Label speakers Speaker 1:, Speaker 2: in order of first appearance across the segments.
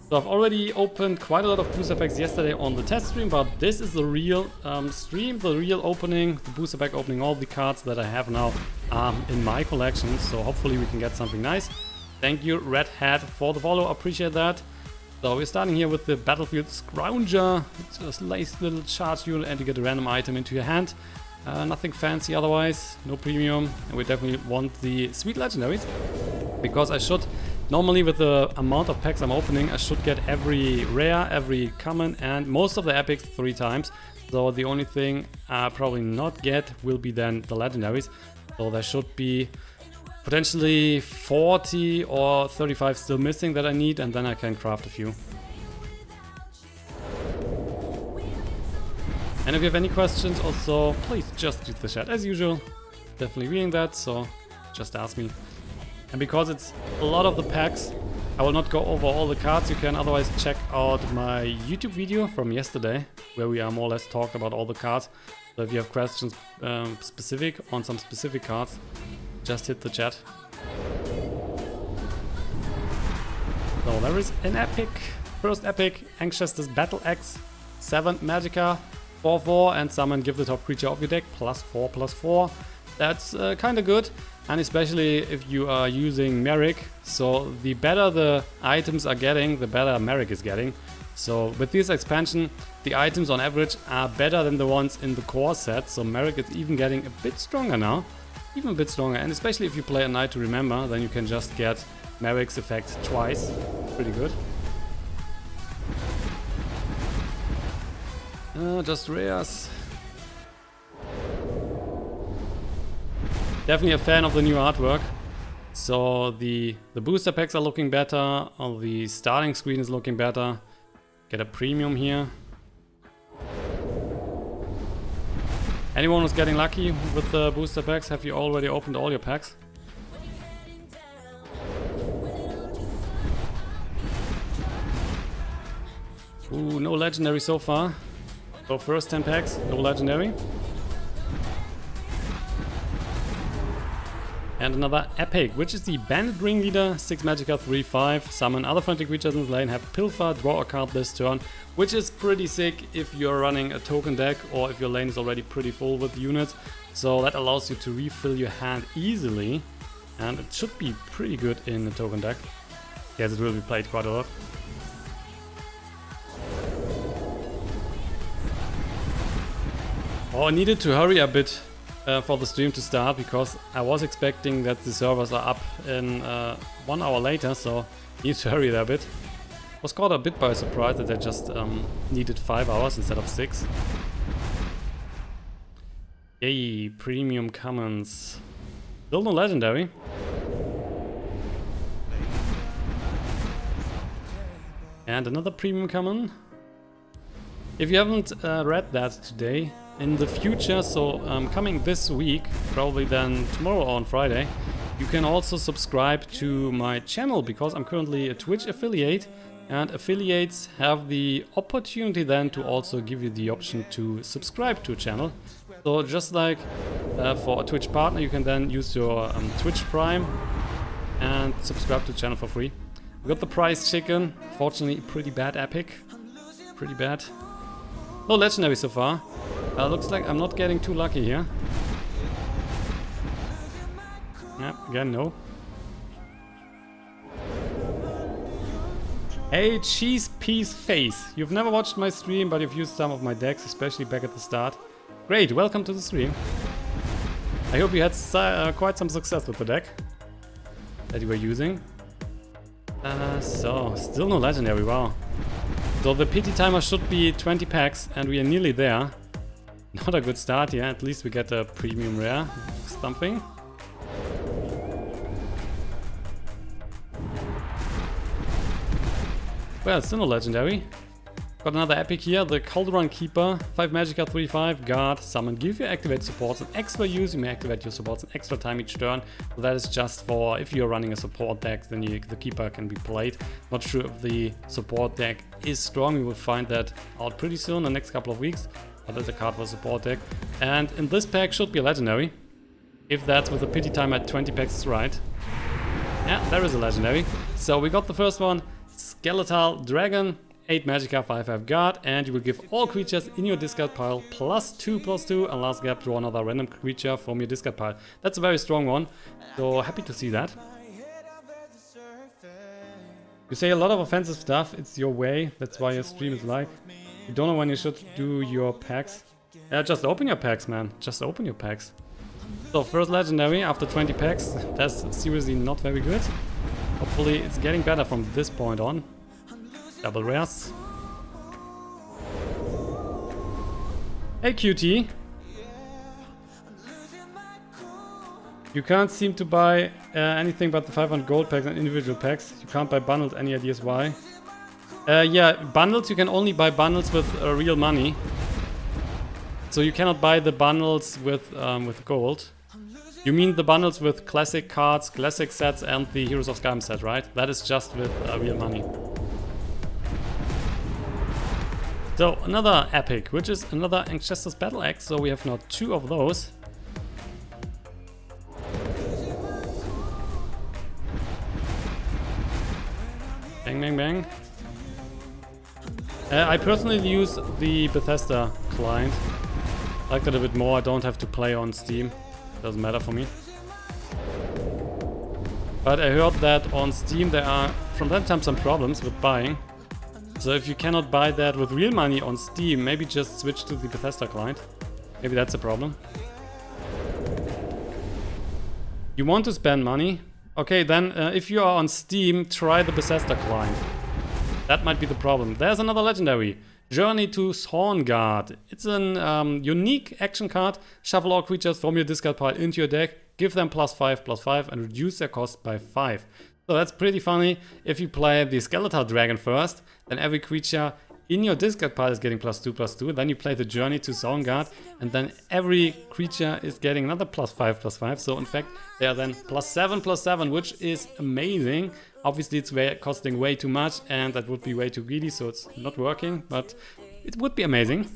Speaker 1: So I've already opened quite a lot of booster packs yesterday on the test stream, but this is the real stream, the real opening, the booster pack opening, all the cards that I have now in my collection. So hopefully we can get something nice. Thank you, Red Hat, for the follow. Appreciate that. So we're starting here with the Battlefield Scrounger. It's a nice little charge unit and you get a random item into your hand. Nothing fancy otherwise, no premium. And we definitely want the sweet legendaries. Because I should, normally with the amount of packs I'm opening, I should get every rare, every common and most of the epics 3 times. So the only thing I probably not get will be then the legendaries. So there should be potentially 40 or 35 still missing that I need, and then I can craft a few. And if you have any questions also, please just use the chat as usual. Definitely reading that, so just ask me. And because it's a lot of the packs, I will not go over all the cards. You can otherwise check out my YouTube video from yesterday, where we are more or less talked about all the cards. So if you have questions specific on some specific cards, just hit the chat. So there is an epic, first epic, Anxious's Battle Axe, 7 Magicka, 4/4, and summon give the top creature of your deck +4/+4. That's kind of good, and especially if you are using Merrick. So the better the items are getting, the better Merrick is getting. So with this expansion, the items on average are better than the ones in the core set. So Merrick is even getting a bit stronger now. Even a bit stronger, and especially if you play a Night to Remember, then you can just get Merrick's effect twice. Pretty good. Just rares. Definitely a fan of the new artwork. So the booster packs are looking better, the starting screen is looking better. Get a premium here. Anyone who's getting lucky with the booster packs? Have you already opened all your packs? Ooh, no legendary so far. So first 10 packs, no legendary. And another epic, which is the Bandit Ringleader, 6 Magicka, 3/5. Summon other friendly creatures in the lane, have Pilfer, draw a card this turn, which is pretty sick if you're running a token deck or if your lane is already pretty full with units. So that allows you to refill your hand easily, and it should be pretty good in a token deck. Yes, it will be played quite a lot. Oh, I needed to hurry a bit for the stream to start, because I was expecting that the servers are up in 1 hour later, so I need to hurry there a bit. Was caught a bit by surprise that they just needed 5 hours instead of 6. Yay, premium commons. Still no legendary. And another premium common. If you haven't read that today, in the future, so coming this week, probably then tomorrow or on Friday, you can also subscribe to my channel, because I'm currently a Twitch affiliate, and affiliates have the opportunity then to also give you the option to subscribe to a channel. So just like for a Twitch partner, you can then use your Twitch Prime and subscribe to the channel for free. We got the prize chicken, fortunately pretty bad epic, pretty bad. No legendary so far. Looks like I'm not getting too lucky here. Yeah, again, no. Hey, Cheese Piece Face. You've never watched my stream, but you've used some of my decks, especially back at the start. Great, welcome to the stream. I hope you had quite some success with the deck that you were using. So, still no legendary, wow. So the pity timer should be 20 packs, and we are nearly there. Not a good start here, at least we get a premium rare something. Well, still no legendary. Got another epic here, the Cauldron Keeper, 5 Magicka, 3/5, guard, summon, give your activate supports an extra use. You may activate your supports an extra time each turn. So that is just for if you're running a support deck, then the Keeper can be played. Not sure if the support deck is strong, we will find that out pretty soon, the next couple of weeks. But there's a card for support deck. And in this pack should be a legendary. If that's with the pity time at 20 packs is right. Yeah, there is a legendary. So we got the first one, Skeletal Dragon, 8 Magicka, 5/5 guard, and you will give all creatures in your discard pile +2/+2, and last gap draw another random creature from your discard pile. That's a very strong one, so happy to see that. You say a lot of offensive stuff, it's your way, that's why your stream is like. You don't know when you should do your packs. Yeah, just open your packs, man. Just open your packs. So first legendary after 20 packs, that's seriously not very good. Hopefully it's getting better from this point on. Double rares. Hey QT. You can't seem to buy anything but the 500 gold packs and individual packs. You can't buy bundles. Any ideas why? Yeah, bundles, you can only buy bundles with real money. So you cannot buy the bundles with gold. You mean the bundles with classic cards, classic sets and the Heroes of Skyrim set, right? That is just with real money. So another epic, which is another Ancestors Battle Axe. So we have now 2 of those. Bang, bang, bang. I personally use the Bethesda client. I like that a bit more. I don't have to play on Steam. Doesn't matter for me. But I heard that on Steam there are from time to time some problems with buying. So if you cannot buy that with real money on Steam, maybe just switch to the Bethesda client. Maybe that's a problem. You want to spend money? Okay, then if you are on Steam, try the Bethesda client. That might be the problem. There's another legendary. Journey to Thorngard. It's an unique action card. Shuffle all creatures from your discard pile into your deck. Give them +5/+5 and reduce their cost by 5. So that's pretty funny. If you play the Skeletal Dragon first, then every creature in your discard pile is getting +2/+2. Then you play the Journey to Thorngard, and then every creature is getting another +5/+5. So in fact, they are then +7/+7, which is amazing. Obviously, it's costing way too much, and that would be way too greedy, so it's not working. But it would be amazing.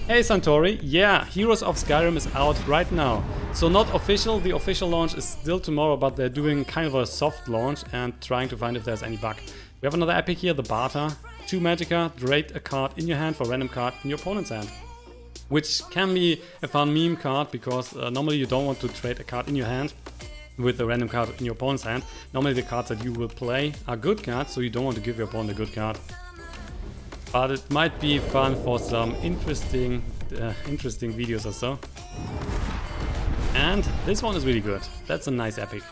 Speaker 1: Hey Santori, yeah, Heroes of Skyrim is out right now. So not official, the official launch is still tomorrow, but they're doing kind of a soft launch and trying to find if there's any bug. We have another epic here, the Barter. 2 Magicka, trade a card in your hand for a random card in your opponent's hand. Which can be a fun meme card, because normally you don't want to trade a card in your hand with a random card in your opponent's hand. Normally the cards that you will play are good cards, so you don't want to give your opponent a good card. But it might be fun for some interesting videos or so. And this one is really good. That's a nice epic.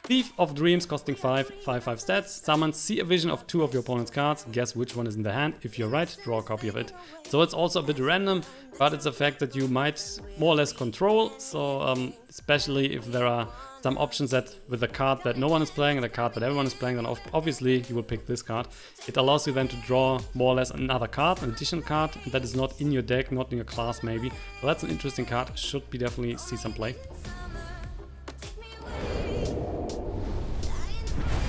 Speaker 1: Thief of Dreams costing 5/5 stats. Summon, see a vision of 2 of your opponent's cards. Guess which one is in the hand. If you're right, draw a copy of it. So it's also a bit random, but it's a fact that you might more or less control. So especially if there are some options that with a card that no one is playing and a card that everyone is playing, then obviously you will pick this card. It allows you then to draw more or less another card, an additional card that is not in your deck, not in your class maybe. So that's an interesting card. Should be definitely see some play.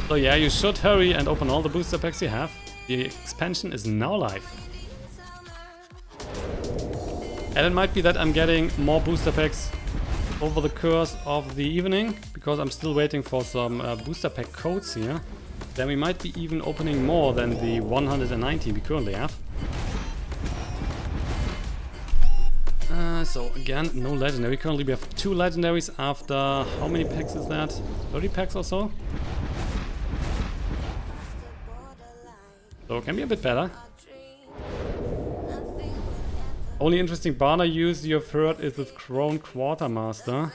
Speaker 1: So yeah, you should hurry and open all the booster packs you have. The expansion is now live. And it might be that I'm getting more booster packs over the course of the evening, because I'm still waiting for some booster pack codes here. Then we might be even opening more than the 119 we currently have. So again, no legendary. Currently we have 2 legendaries after, how many packs is that? 30 packs or so? So it can be a bit better. Only interesting banner use you have heard is with Crown Quartermaster.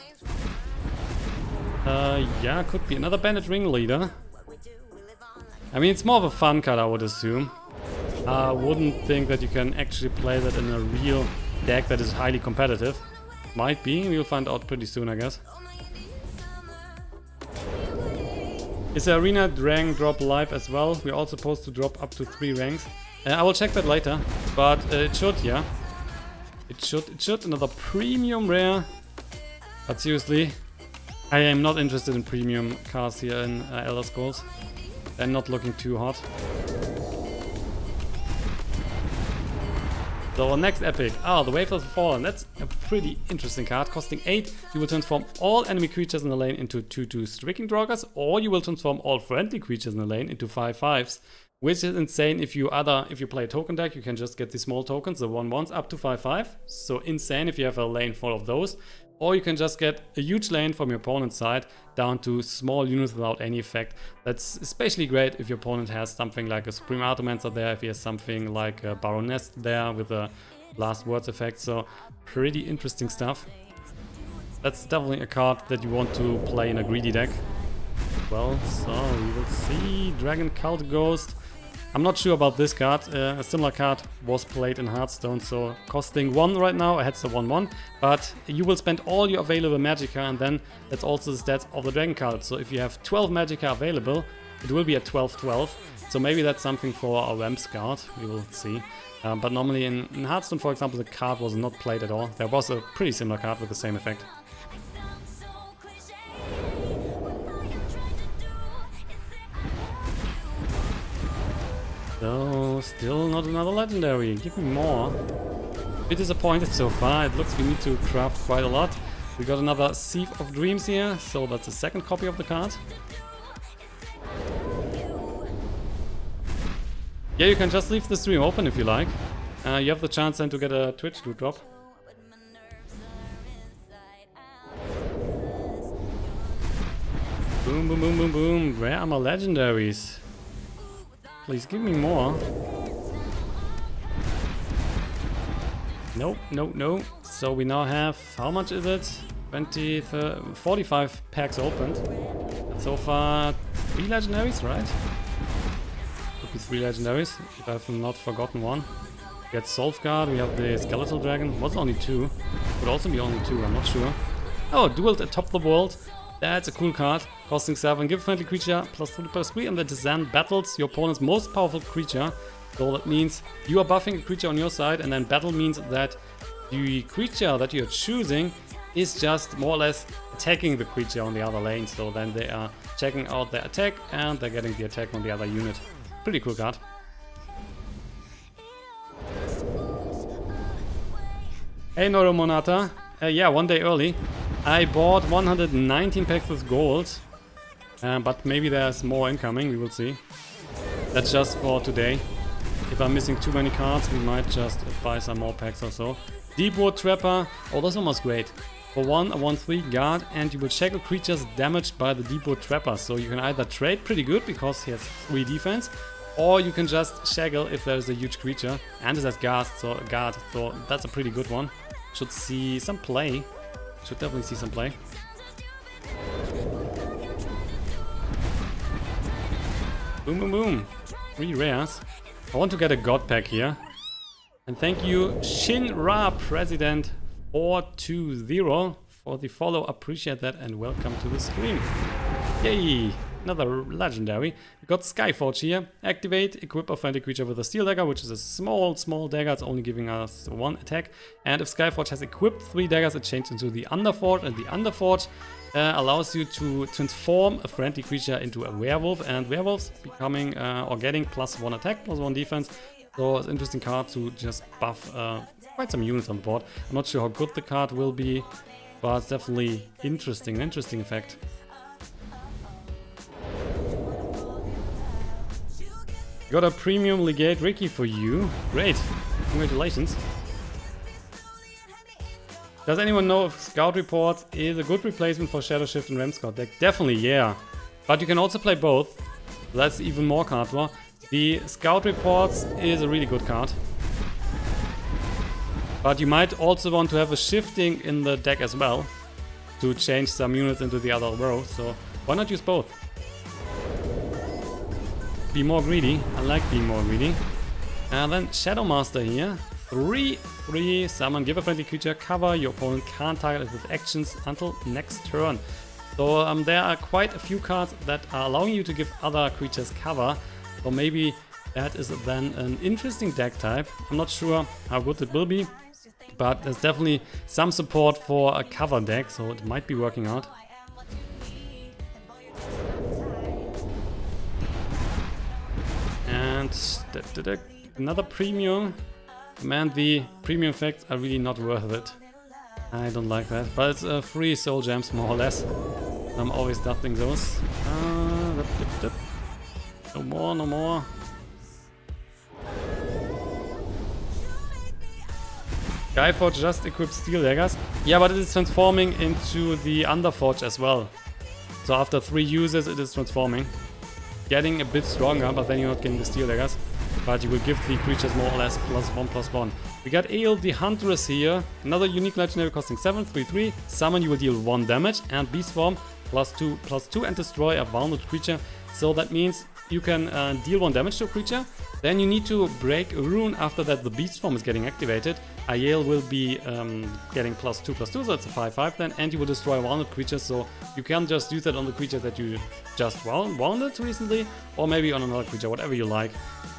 Speaker 1: Yeah, could be another Bandit Ringleader. I mean, it's more of a fun card, I would assume. I wouldn't think that you can actually play that in a real deck that is highly competitive. Might be, we'll find out pretty soon, I guess. Is the Arena rank drop live as well? We're all supposed to drop up to 3 ranks. I will check that later, but it should, yeah. It should. Another premium rare. But seriously, I am not interested in premium cards here in Elder Scrolls. They're not looking too hot. So next epic, the Wave of the Fallen. That's a pretty interesting card. Costing 8, you will transform all enemy creatures in the lane into 2/2 striking draugrs, or you will transform all friendly creatures in the lane into 5/5s, which is insane. If you play a token deck, you can just get the small tokens, the 1/1s up to 5/5. So insane if you have a lane full of those. Or you can just get a huge lane from your opponent's side down to small units without any effect. That's especially great if your opponent has something like a Supreme Artomancer there, if he has something like a Baroness there with a Last Words effect. So pretty interesting stuff. That's definitely a card that you want to play in a greedy deck. Well, so we will see. Dragon Cult Ghost. I'm not sure about this card. A similar card was played in Hearthstone, so costing 1 right now. I had the 1/1, but you will spend all your available Magicka, and then that's also the stats of the Dragon Cult. So if you have 12 Magicka available, it will be a 12/12. So maybe that's something for a Ramp Scout. We will see. But normally in Hearthstone, for example, the card was not played at all. There was a pretty similar card with the same effect. So, still not another legendary. Give me more. Bit disappointed so far. It looks we need to craft quite a lot. We got another Thief of Dreams here, so that's the second copy of the card. Yeah, you can just leave the stream open if you like. You have the chance then to get a Twitch loot drop. Boom, boom, boom, boom, boom. Where are my legendaries? Please give me more. Nope, nope, no. So we now have, how much is it? 20, 30, 45 packs opened. So far, 3 legendaries, right? Could be 3 legendaries, if I've not forgotten one. We got Solfguard, we have the Skeletal Dragon. Was only 2. Could also be only 2, I'm not sure. Oh, Dueled atop the world. That's a cool card. Costing 7. Give a friendly creature +3/+3, and that then battles your opponent's most powerful creature. So that means you are buffing a creature on your side, and then battle means that the creature that you're choosing is just more or less attacking the creature on the other lane. So then they are checking out their attack, and they're getting the attack on the other unit. Pretty cool card. Hey Neuromonata. Yeah, one day early. I bought 119 packs with gold, but maybe there's more incoming, we will see. That's just for today. If I'm missing too many cards, we might just buy some more packs or so. Deepwood Trapper, oh, this one was great. For 1, a 1/3 guard, and you will shackle creatures damaged by the Deepwood Trapper. So you can either trade pretty good because he has 3 defense, or you can just shackle if there's a huge creature. And it has guard, so that's a pretty good one. Should see some play. Should definitely see some play. Boom, boom, boom. 3 rares. I want to get a God pack here. And thank you, Shinra President 420 for the follow. Appreciate that and welcome to the stream. Yay! Another legendary. We got Skyforge here. Activate, equip a friendly creature with a steel dagger, which is a small dagger. It's only giving us 1 attack. And if Skyforge has equipped 3 daggers, it changes into the Underforge. And the Underforge allows you to transform a friendly creature into a werewolf. And werewolves becoming or getting +1 attack, +1 defense. So it's an interesting card to just buff quite some units on the board. I'm not sure how good the card will be, but it's definitely interesting. An interesting effect. Got a premium legate Ricky for you. Great. Congratulations. Does anyone know if Scout Reports is a good replacement for Shadow Shift and Ram Scout deck? Definitely, yeah. But you can also play both. That's even more card draw. The Scout Reports is a really good card. But you might also want to have a shifting in the deck as well to change some units into the other row. So why not use both? Be more greedy. I like being more greedy. And then Shadow Master here. 3/3 summon. Give a friendly creature cover. Your opponent can't target it with actions until next turn. So there are quite a few cards that are allowing you to give other creatures cover. So maybe that is then an interesting deck type. I'm not sure how good it will be, but there's definitely some support for a cover deck, so it might be working out. And another premium. Man, the premium effects are really not worth it. I don't like that, but it's free soul gems more or less. I'm always ducting those. No more, no more. Skyforge just equipped steel daggers. Yeah, but it is transforming into the Underforge as well. So after 3 uses it is transforming. Getting a bit stronger, but then you're not getting the steel daggers. But you will give the creatures more or less +1/+1. We got Ale the Huntress here. Another unique legendary costing 7, 3/3. Summon, you will deal 1 damage. And Beast Form +2/+2 and destroy a wounded creature. So that means you can deal 1 damage to a creature. Then you need to break a rune after that the Beast Form is getting activated. Aiel will be getting +2/+2, so it's a 5/5 then, and you will destroy a wounded creature, so you can just use that on the creature that you just wounded recently, or maybe on another creature, whatever you like.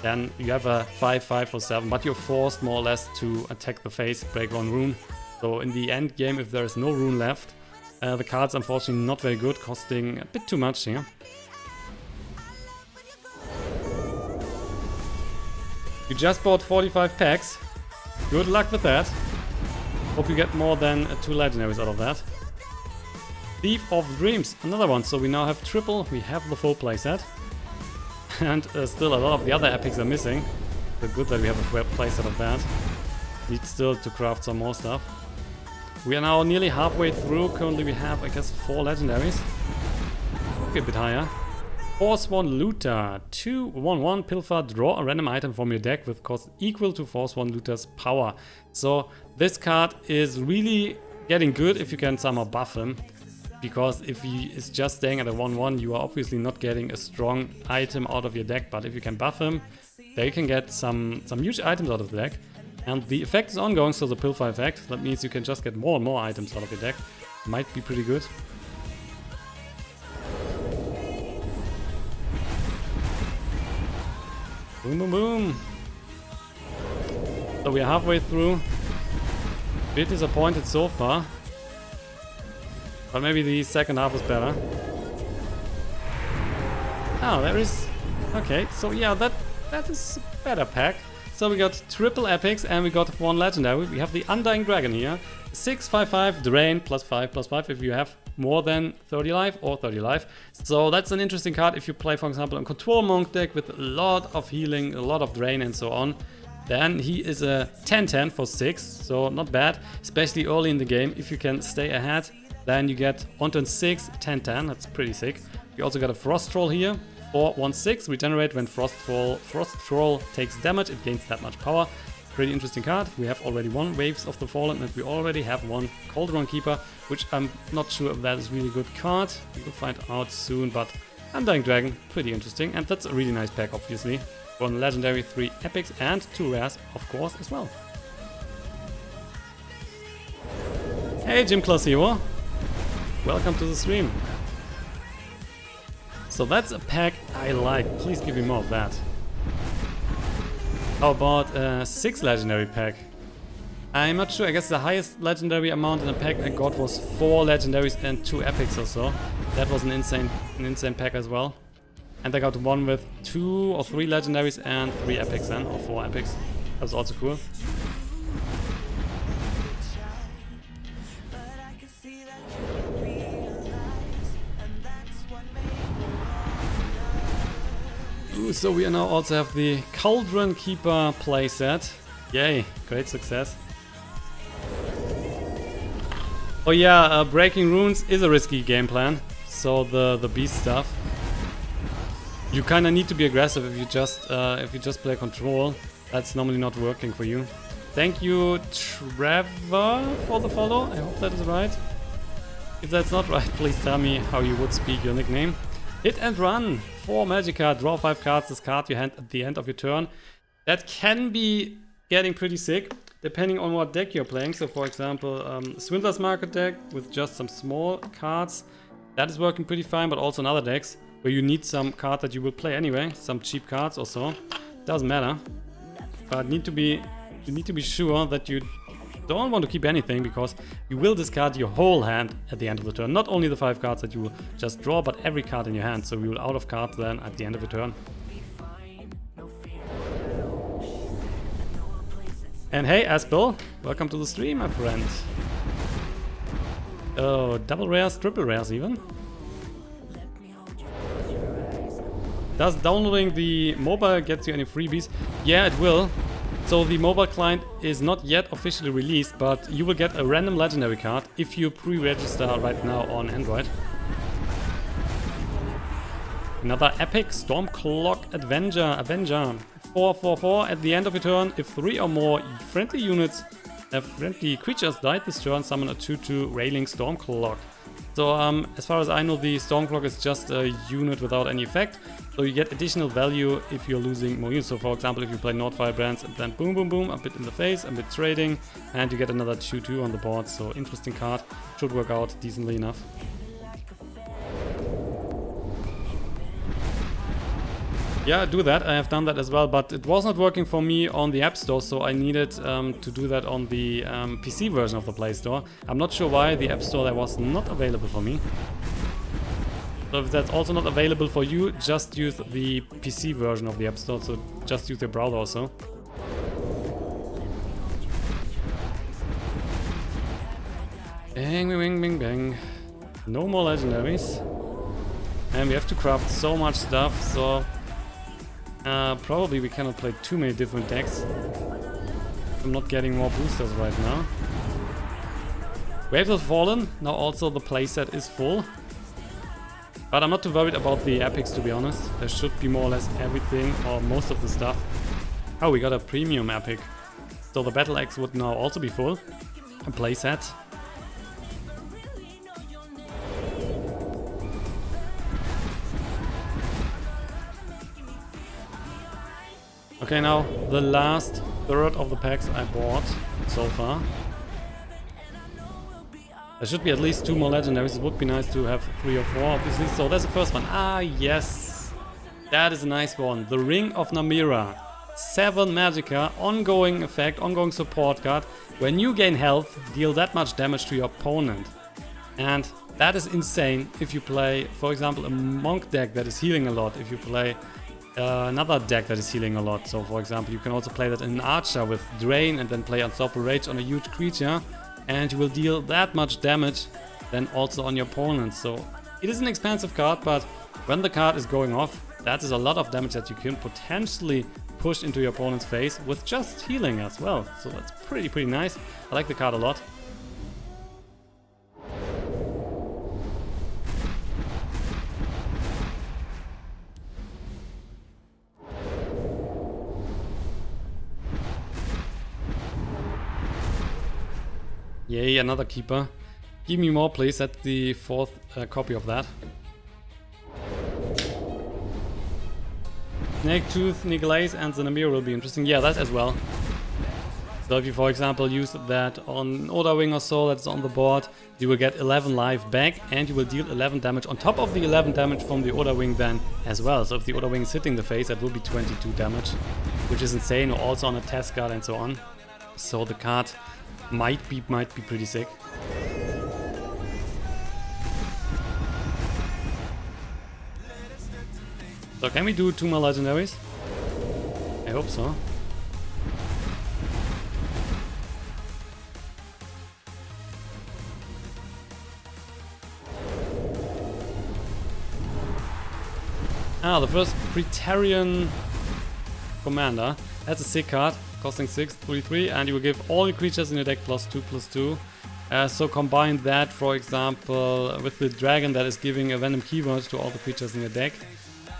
Speaker 1: Then you have a 5/5 for 7, but you're forced more or less to attack the face, break 1 rune. So in the end game, if there is no rune left, the card's unfortunately not very good, costing a bit too much here. You just bought 45 packs. Good luck with that. Hope you get more than 2 legendaries out of that. Thief of Dreams, another one. So we now have triple, we have the full playset. And still a lot of the other epics are missing. So good that we have a full playset of that. Need still to craft some more stuff. We are now nearly halfway through. Currently we have, I guess, 4 legendaries. Maybe a bit higher. Forsworn Looter, 2/1/1, pilfer, draw a random item from your deck with cost equal to Forsworn Looter's power. So this card is really getting good if you can somehow buff him, because if he is just staying at a 1/1, you are obviously not getting a strong item out of your deck, but if you can buff him, they can get some huge items out of the deck. And the effect is ongoing, so the pilfer effect, that means you can just get more and more items out of your deck. Might be pretty good. Boom, boom, boom. So we're halfway through. Bit disappointed so far. But maybe the second half was better. Oh, there is... Okay, so yeah, that is a better pack. So we got triple epics and we got 1 legendary. We have the Undying Dragon here. 6/5/5, drain, +5/+5 if you have more than 30 life or 30 life. So that's an interesting card if you play, for example, a Control Monk deck with a lot of healing, a lot of drain and so on. Then he is a 10/10 for 6, so not bad, especially early in the game. If you can stay ahead, then you get on turn 6, 10/10, that's pretty sick. We also got a Frost Troll here, 4/1/6, regenerate when Frost Troll takes damage, it gains that much power. Pretty interesting card. We have already 1 Waves of the Fallen and we already have 1 Cauldron Keeper, which I'm not sure if that is really good card. We will find out soon, but Undying Dragon, pretty interesting. And that's a really nice pack, obviously. 1 legendary, 3 epics and 2 rares, of course, as well. Hey, Gym Class Hero. Welcome to the stream. So that's a pack I like. Please give me more of that. How about a 6 legendary pack? I'm not sure, I guess the highest legendary amount in a pack I got was 4 legendaries and 2 epics or so. That was an insane pack as well. And I got one with 2 or 3 legendaries and 3 epics then, or 4 epics. That was also cool. So we now also have the Cauldron Keeper playset. Yay, great success. Oh yeah, breaking runes is a risky game plan. So the beast stuff. You kind of need to be aggressive if you just play control. That's normally not working for you. Thank you, Trevor, for the follow. I hope that is right. If that's not right, please tell me how you would speak your nickname. Hit and run. 4 magic card, draw 5 cards, discard your hand at the end of your turn. That can be getting pretty sick, depending on what deck you're playing. So for example, Swindler's Market deck with just some small cards. That is working pretty fine, but also in other decks where you need some card that you will play anyway, some cheap cards or so. Doesn't matter. But you need to be sure that you don't want to keep anything, because you will discard your whole hand at the end of the turn. Not only the 5 cards that you will just draw, but every card in your hand. So you will out of cards then at the end of the turn. And hey, Aspel, welcome to the stream, my friend. Oh, double rares, triple rares even. Does downloading the mobile get you any freebies? Yeah, it will. So the mobile client is not yet officially released, but you will get a random legendary card if you pre-register right now on Android. Another epic Stormcloak Avenger. 4/4/4 at the end of your turn. If 3 or more friendly creatures died this turn, summon a 2/2 Railing Stormcloak. So as far as I know, the Stormcloak is just a unit without any effect. So you get additional value if you're losing more units. So for example, if you play Nordfire Brands and then boom boom boom, a bit in the face, a bit trading, and you get another 2/2 on the board. So interesting card, should work out decently enough. Yeah, do that. I have done that as well, but it was not working for me on the App Store, so I needed to do that on the PC version of the Play Store. I'm not sure why the App Store there was not available for me. So if that's also not available for you, just use the PC version of the App Store, so just use your browser also. Bang, bang, bang, bang. No more legendaries. And we have to craft so much stuff, so probably we cannot play too many different decks. I'm not getting more boosters right now. Waves have fallen, now also the playset is full. But I'm not too worried about the epics, to be honest. There should be more or less everything or most of the stuff. Oh, we got a premium epic. So the Battle Axe would now also be full. A playset. Okay, now the last third of the packs I bought so far. There should be at least 2 more legendaries. It would be nice to have 3 or 4, obviously. So there's the first one. Ah, yes. That is a nice one. The Ring of Namira. 7 Magicka, ongoing effect, ongoing support card. When you gain health, deal that much damage to your opponent. And that is insane if you play, for example, a monk deck that is healing a lot. If you play another deck that is healing a lot. So for example, you can also play that in an archer with Drain and then play Unstoppable Rage on a huge creature. And you will deal that much damage then also on your opponent. So it is an expensive card, but when the card is going off, that is a lot of damage that you can potentially push into your opponent's face with just healing as well. So that's pretty nice. I like the card a lot. Yay, another keeper. Give me more, please. That's the 4th copy of that. Snake Tooth, Niglaze, and the Namir will be interesting. Yeah, that as well. So if you, for example, use that on Order Wing or so, that's on the board, you will get 11 life back, and you will deal 11 damage on top of the 11 damage from the Order Wing then as well. So if the Order Wing is hitting the face, that will be 22 damage, which is insane, or also on a TES card and so on. So the card might be pretty sick. So can we do 2 more legendaries? I hope so. Ah, the first Praetorian Commander. That's a sick card. Costing 6, 3/3, and you will give all your creatures in your deck +2/+2. So combine that, for example, with the dragon that is giving a random keyword to all the creatures in your deck,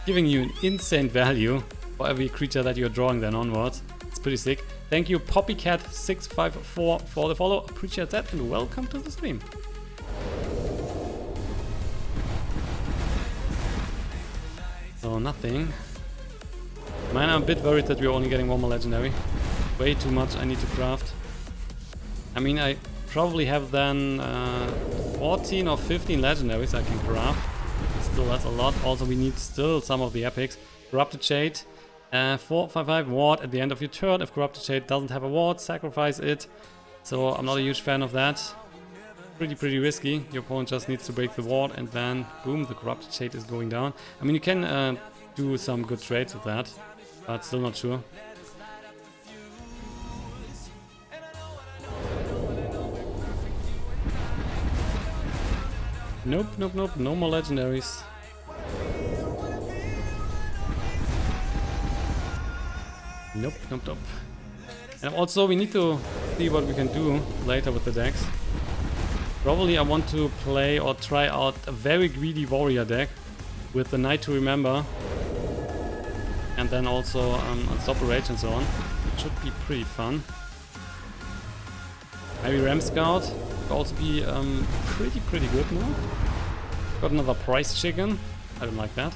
Speaker 1: giving you an insane value for every creature that you're drawing then onwards. It's pretty sick. Thank you, Poppycat654, for the follow. Appreciate that, and welcome to the stream. So nothing. Man, I'm a bit worried that we're only getting 1 more legendary. Way too much I need to craft. I mean, I probably have then 14 or 15 legendaries I can craft. Still, that's a lot. Also, we need still some of the epics. Corrupted Shade, 4/5/5 ward at the end of your turn. If Corrupted Shade doesn't have a ward, sacrifice it. So I'm not a huge fan of that. Pretty risky. Your opponent just needs to break the ward, and then boom, the Corrupted Shade is going down. I mean, you can do some good trades with that, but still not sure. Nope, nope, nope, no more legendaries. Nope, nope, nope. And also we need to see what we can do later with the decks. Probably I want to play or try out a very greedy warrior deck with the Knight to Remember. And then also Unstoppable Rage and so on. It should be pretty fun. Maybe Ram Scout could also be pretty good now. Got another price chicken. I don't like that.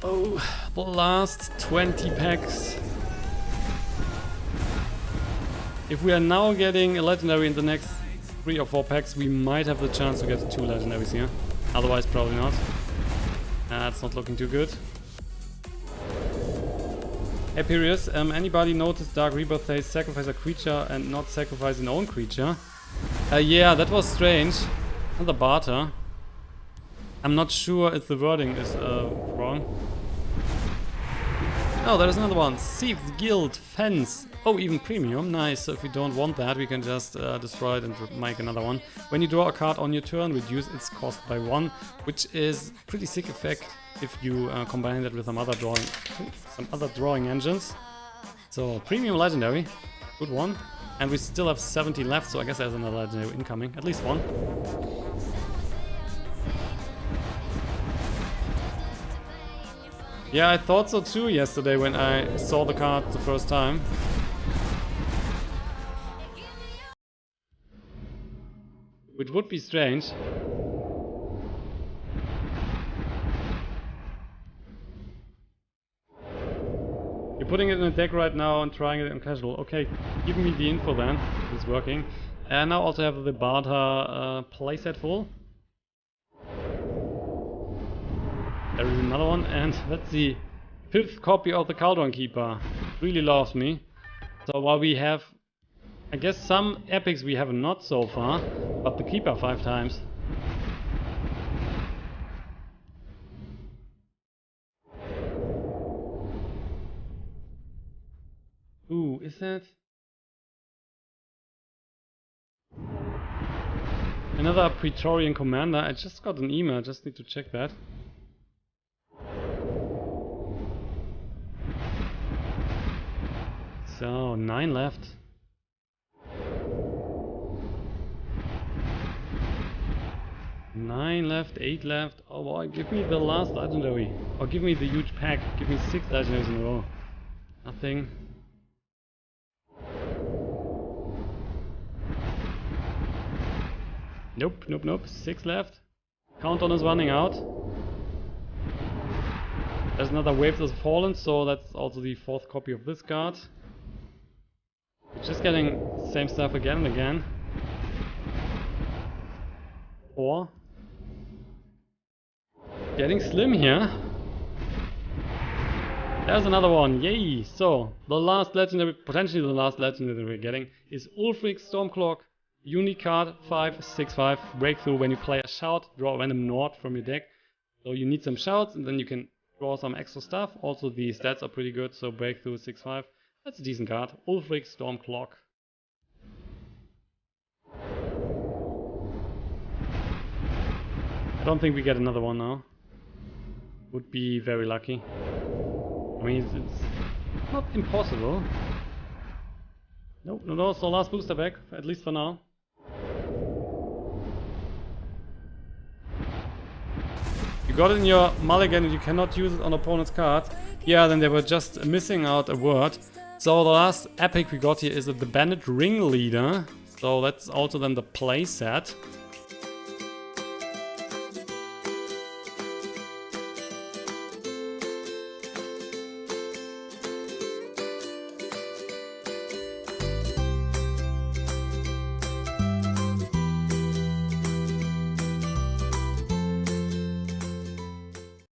Speaker 1: Oh, the last 20 packs. If we are now getting a legendary in the next 3 or 4 packs, we might have the chance to get 2 legendaries here. Otherwise, probably not. That's not looking too good. Hey Pirius, anybody notice Dark Rebirth says sacrifice a creature and not sacrifice an own creature? Yeah, that was strange. Another barter. I'm not sure if the wording is wrong. Oh, there's another one. Thief, Guild, Fence. Oh, even premium. Nice. So if we don't want that, we can just destroy it and make another one. When you draw a card on your turn, reduce its cost by 1, which is pretty sick effect if you combine that with some other drawing engines. So premium legendary, good one. And we still have 70 left, so I guess there's another legendary incoming. At least one. Yeah, I thought so too yesterday when I saw the card the first time. Which would be strange. You're putting it in a deck right now and trying it on casual. Okay, give me the info then. It's working. And now also have the barter playset full. There is another one, and that's the 5th copy of the Cauldron Keeper. Really loves me. So while we have, I guess, some epics we have not so far, but the Keeper 5 times. Ooh, is that another Praetorian Commander? I just got an email, just need to check that. So, 9 left. Nine left, 8 left. Oh boy, give me the last legendary. Or give me the huge pack. Give me 6 legendaries in a row. Nothing. Nope, nope, nope. 6 left. Countdown is running out. There's another Waves of Fallen, so that's also the 4th copy of this card. We're just getting the same stuff again and again. 4. Getting slim here. There's another one, yay! So, the last legendary, potentially the last legendary we're getting is Ulfric Stormcloak, unique card, 5/6/5, breakthrough. When you play a shout, draw a random Nord from your deck. So you need some shouts and then you can draw some extra stuff. Also the stats are pretty good, so breakthrough 6/5. That's a decent card. Ulfric Stormcloak. I don't think we get another one now. Would be very lucky. I mean, it's not impossible. Nope, no, so last booster pack, at least for now. You got it in your mulligan and you cannot use it on opponent's card. Yeah, then they were just missing out a word. So the last epic we got here is the Bandit Ringleader. So that's also then the play set.